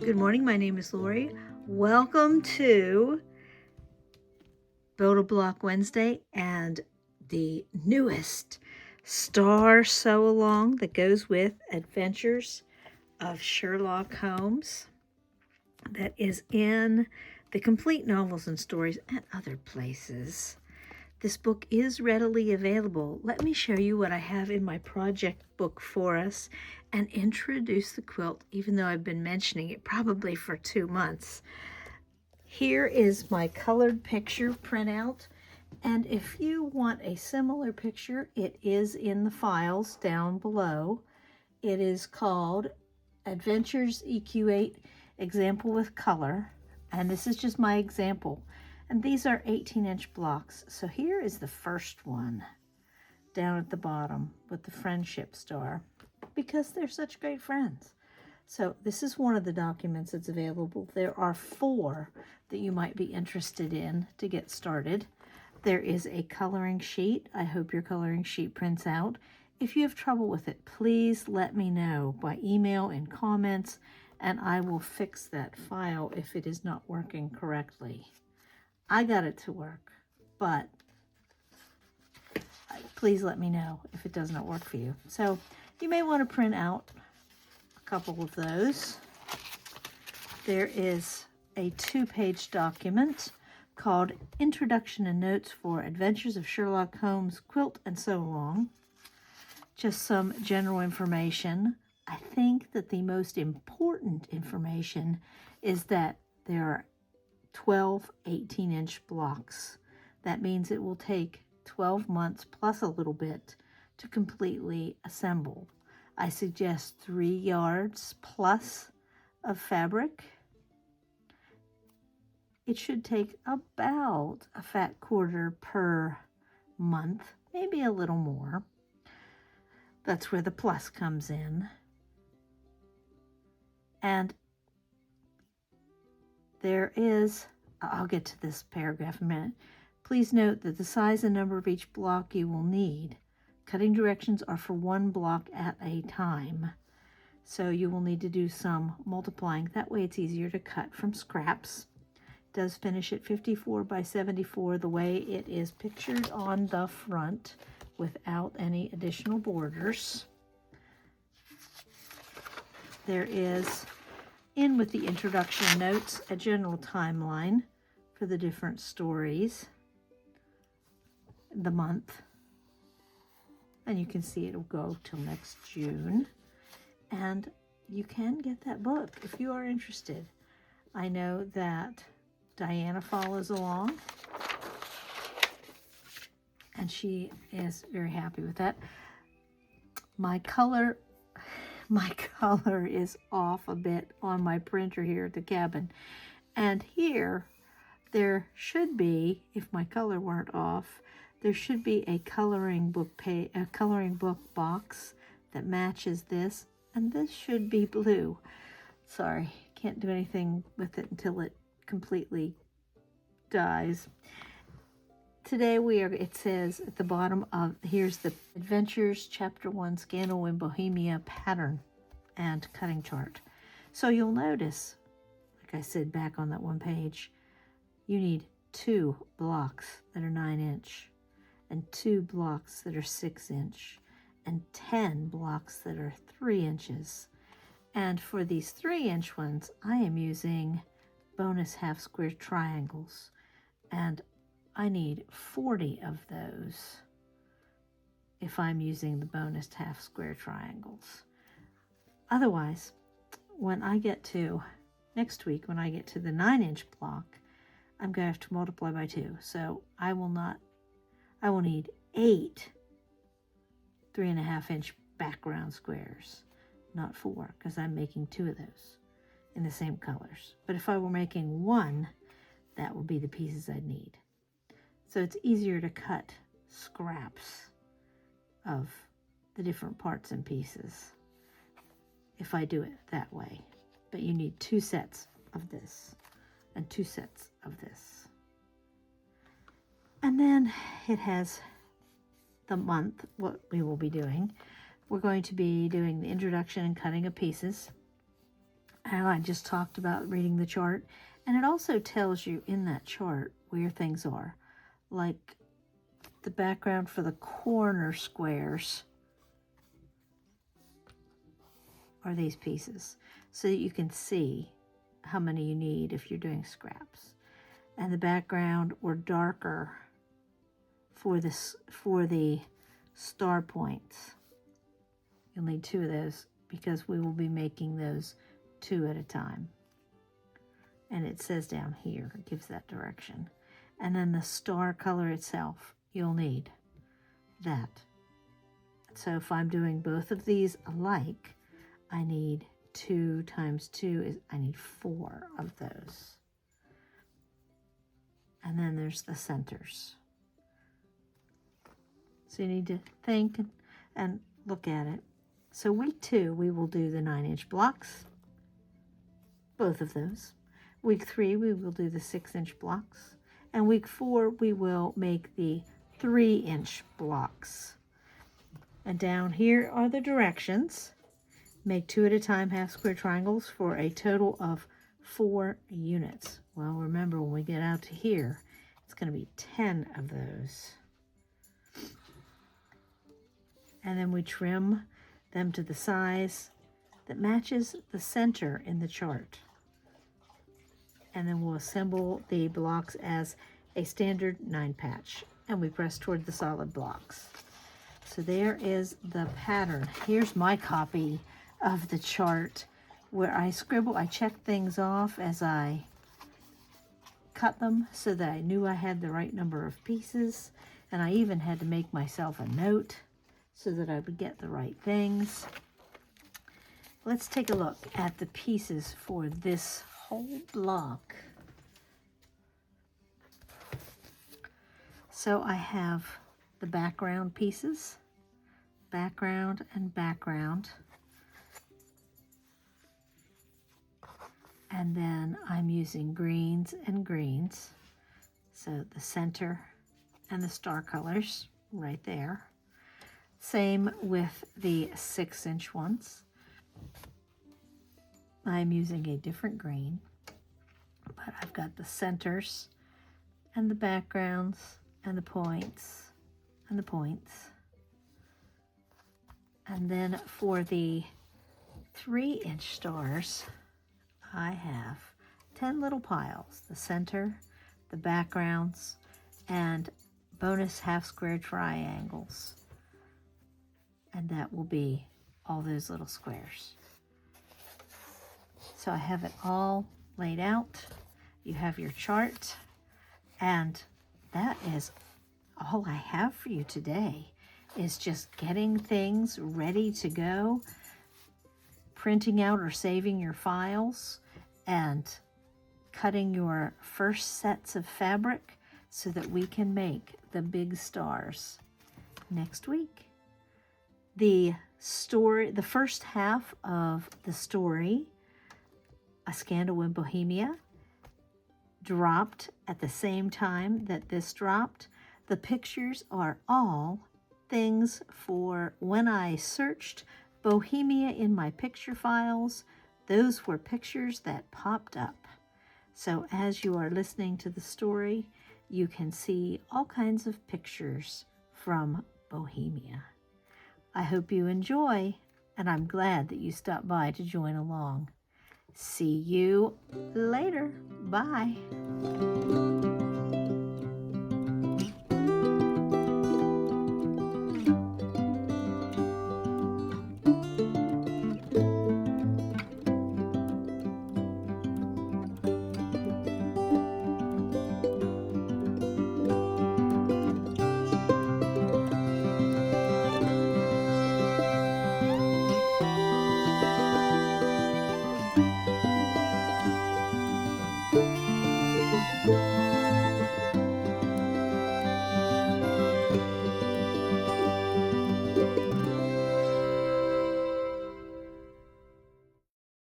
Good morning, my name is Lori. Welcome to Build a Block Wednesday and the newest Star Sew Along that goes with Adventures of Sherlock Holmes that is in the complete novels and stories and other places. This book is readily available. Let me show you what I have in my project book for us and introduce the quilt, even though I've been mentioning it probably for 2 months. Here is my colored picture printout, and if you want a similar picture, it is in the files down below. It is called Adventures EQ8 Example with Color, and this is just my example. And these are 18-inch blocks. So here is the first one down at the bottom with the friendship star, because they're such great friends. So this is one of the documents that's available. There are 4 that you might be interested in to get started. There is a coloring sheet. I hope your coloring sheet prints out. If you have trouble with it, please let me know by email in comments, and I will fix that file if it is not working correctly. I got it to work, but please let me know if it does not work for you. So you may want to print out a couple of those. There is a 2-page document called Introduction and Notes for Adventures of Sherlock Holmes, Quilt and Sew Along. Just some general information. I think that the most important information is that there are 12 18-inch blocks. That means it will take 12 months plus a little bit to completely assemble. I suggest 3 yards plus of fabric. It should take about a fat quarter per month, maybe a little more. That's where the plus comes in. And there is, I'll get to this paragraph in a minute. Please note that the size and number of each block you will need. Cutting directions are for 1 block at a time. So you will need to do some multiplying. That way it's easier to cut from scraps. It does finish at 54 by 74 the way it is pictured on the front without any additional borders. There is, in with the introduction notes, a general timeline for the different stories, the month, and you can see it'll go till next June. And you can get that book if you are interested. I know that Diana follows along, and she is very happy with that. My color is off a bit on my printer here at the cabin, and here there should be, if my color weren't off, there should be a coloring book box that matches this, and this should be blue. Sorry, can't do anything with it until it completely dies. Today it says at the bottom of, here's the Adventures Chapter 1 Scandal in Bohemia pattern and cutting chart. So you'll notice, like I said back on that one page, you need 2 blocks that are 9-inch and 2 blocks that are 6-inch and 10 blocks that are 3 inches. And for these 3-inch ones, I am using bonus half square triangles, and I need 40 of those if I'm using the bonus half square triangles. Otherwise, when I get to next week, when I get to the 9-inch block, I'm going to have to multiply by 2. So I will need 8 3.5-inch background squares, not 4, because I'm making 2 of those in the same colors. But if I were making 1, that would be the pieces I'd need. So it's easier to cut scraps of the different parts and pieces if I do it that way. But you need 2 sets of this and 2 sets of this. And then it has the month, what we will be doing. We're going to be doing the introduction and cutting of pieces. And I just talked about reading the chart. And it also tells you in that chart where things are. Like the background for the corner squares are these pieces. So that you can see how many you need if you're doing scraps. And the background or darker for the star points. You'll need 2 of those because we will be making those 2 at a time. And it says down here, it gives that direction. And then the star color itself, you'll need that. So if I'm doing both of these alike, I need 2 times 2 is, I need 4 of those. And then there's the centers. So you need to think and look at it. So week 2, we will do the 9-inch blocks, both of those. Week 3, we will do the 6-inch blocks. And week 4, we will make the 3-inch blocks. And down here are the directions. Make 2 at a time half square triangles for a total of 4 units. Well, remember when we get out to here, it's going to be 10 of those. And then we trim them to the size that matches the center in the chart. And then we'll assemble the blocks as a standard 9-patch. And we press toward the solid blocks. So there is the pattern. Here's my copy of the chart where I scribble. I check things off as I cut them so that I knew I had the right number of pieces. And I even had to make myself a note so that I would get the right things. Let's take a look at the pieces for this whole block. So I have the background pieces, background and background. And then I'm using greens and greens. So the center and the star colors right there. Same with the 6-inch ones. I'm using a different green, but I've got the centers and the backgrounds and the points and the points. And then for the 3-inch stars, I have 10 little piles, the center, the backgrounds, and bonus half square triangles. And that will be all those little squares. So I have it all laid out. You have your chart, and that is all I have for you today, is just getting things ready to go, printing out or saving your files, and cutting your first sets of fabric so that we can make the big stars next week. The first half of the story, A Scandal in Bohemia, dropped at the same time that this dropped. The pictures are all things for when I searched Bohemia in my picture files. Those were pictures that popped up. So as you are listening to the story, you can see all kinds of pictures from Bohemia. I hope you enjoy, and I'm glad that you stopped by to join along. See you later. Bye.